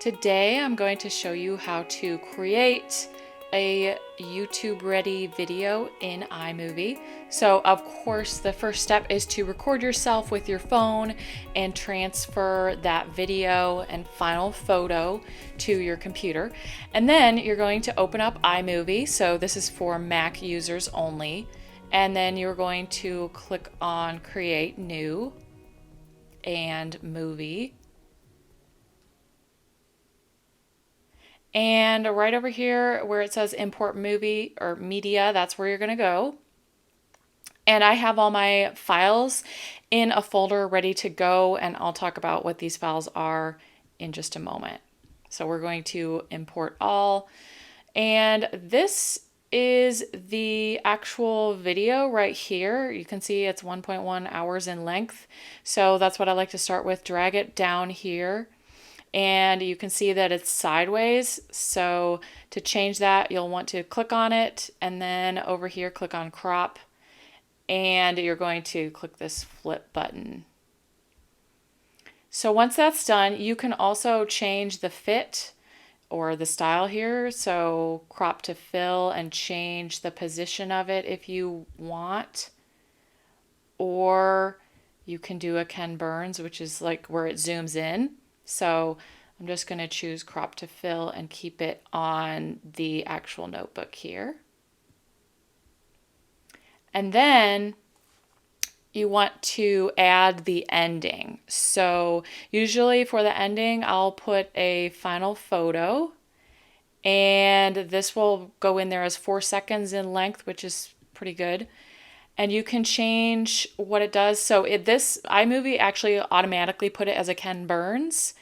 Today I'm going to show you how to create a YouTube ready video in iMovie. So of course the first step is to record yourself with your phone and transfer that video and final photo to your computer. And then you're going to open up iMovie. So this is for Mac users only. And then you're going to click on Create New and Movie. And right over here where it says import movie or media, that's where you're going to go. And I have all my files in a folder ready to go, and I'll talk about what these files are in just a moment. So we're going to import all. And this is the actual video right here. You can see it's 1.1 hours in length. So that's what I like to start with. Drag it down here. And you can see that it's sideways. So to change that, you'll want to click on it and then over here click on crop, and you're going to click this flip button. So once that's done, you can also change the fit or the style here. So crop to fill and change the position of it if you want. Or you can do a Ken Burns, which is like where it zooms in. So I'm just going to choose crop to fill and keep it on the actual notebook here. And then you want to add the ending. So usually for the ending, I'll put a final photo, and this will go in there as 4 seconds in length, which is pretty good. And you can change what it does. So this iMovie actually automatically put it as a Ken Burns,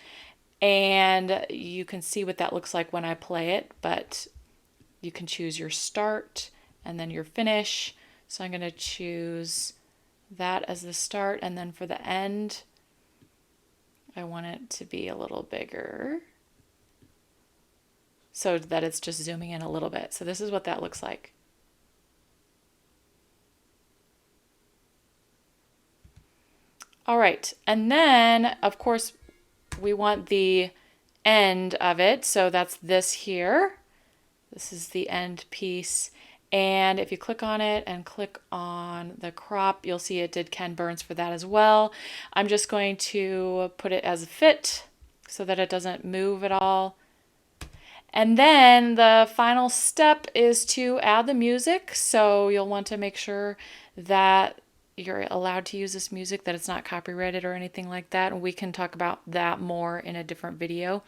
and you can see what that looks like when I play it, but you can choose your start and then your finish. So I'm going to choose that as the start, and then for the end, I want it to be a little bigger so that it's just zooming in a little bit. So this is what that looks like. All right, and then of course we want the end of it, so that's this here. This is the end piece, and if you click on it and click on the crop, you'll see it did Ken Burns for that as well. I'm just going to put it as a fit so that it doesn't move at all. And then the final step is to add the music, so you'll want to make sure that you're allowed to use this music, that it's not copyrighted or anything like that. And we can talk about that more in a different video.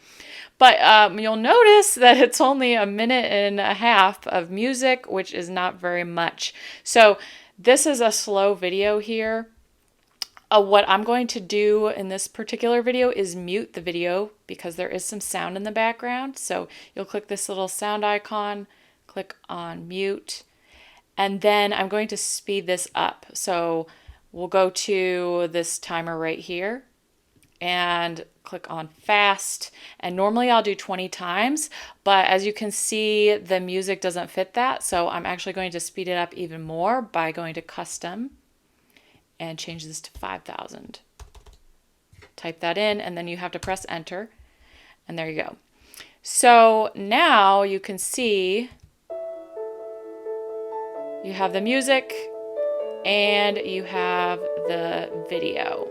But you'll notice that it's only a minute and a half of music, which is not very much. So this is a slow video here. What I'm going to do in this particular video is mute the video because there is some sound in the background. So you'll click this little sound icon, click on mute. And then I'm going to speed this up. So we'll go to this timer right here and click on fast. And normally I'll do 20 times, but as you can see, the music doesn't fit that. So I'm actually going to speed it up even more by going to custom and change this to 5,000. Type that in, and then you have to press enter. And there you go. So now you can see you have the music and you have the video.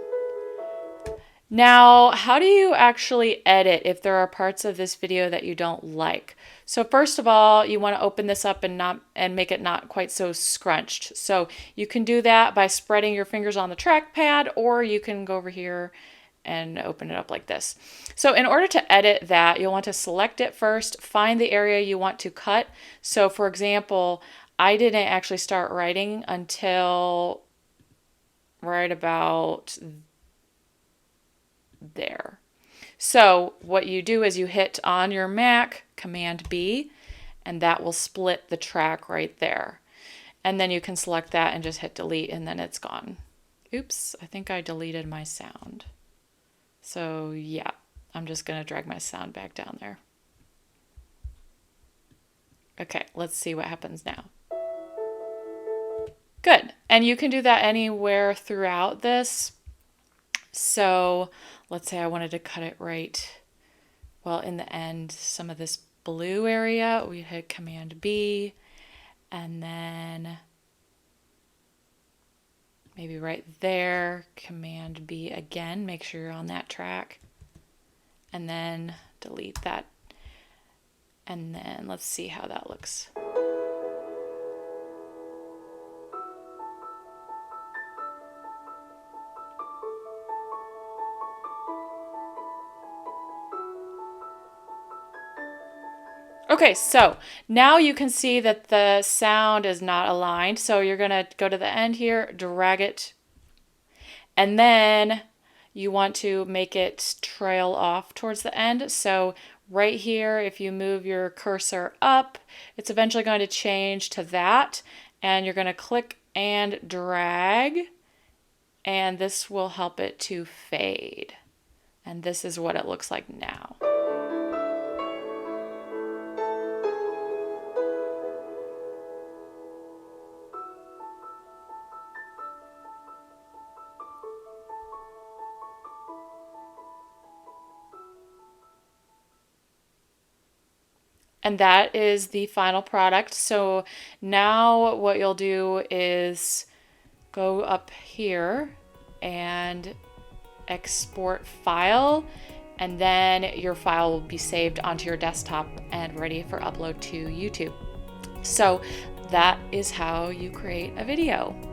Now, how do you actually edit if there are parts of this video that you don't like? So first of all, you want to open this up and make it not quite so scrunched. So you can do that by spreading your fingers on the trackpad, or you can go over here and open it up like this. So in order to edit that, you'll want to select it first, find the area you want to cut. So for example, I didn't actually start writing until right about there. So what you do is you hit on your Mac, Command B, and that will split the track right there. And then you can select that and just hit delete, and then it's gone. Oops, I think I deleted my sound. So yeah, I'm just going to drag my sound back down there. Okay, let's see what happens now. Good. And you can do that anywhere throughout this. So let's say I wanted to cut it right well, in the end, some of this blue area, we hit Command B, and then maybe right there, Command B again, make sure you're on that track, and then delete that. And then let's see how that looks. Okay, so now you can see that the sound is not aligned. So you're going to go to the end here, drag it, and then you want to make it trail off towards the end. So right here, if you move your cursor up, it's eventually going to change to that, and you're going to click and drag, and this will help it to fade. And this is what it looks like now. And that is the final product. So now what you'll do is go up here and export file, and then your file will be saved onto your desktop and ready for upload to YouTube. So that is how you create a video.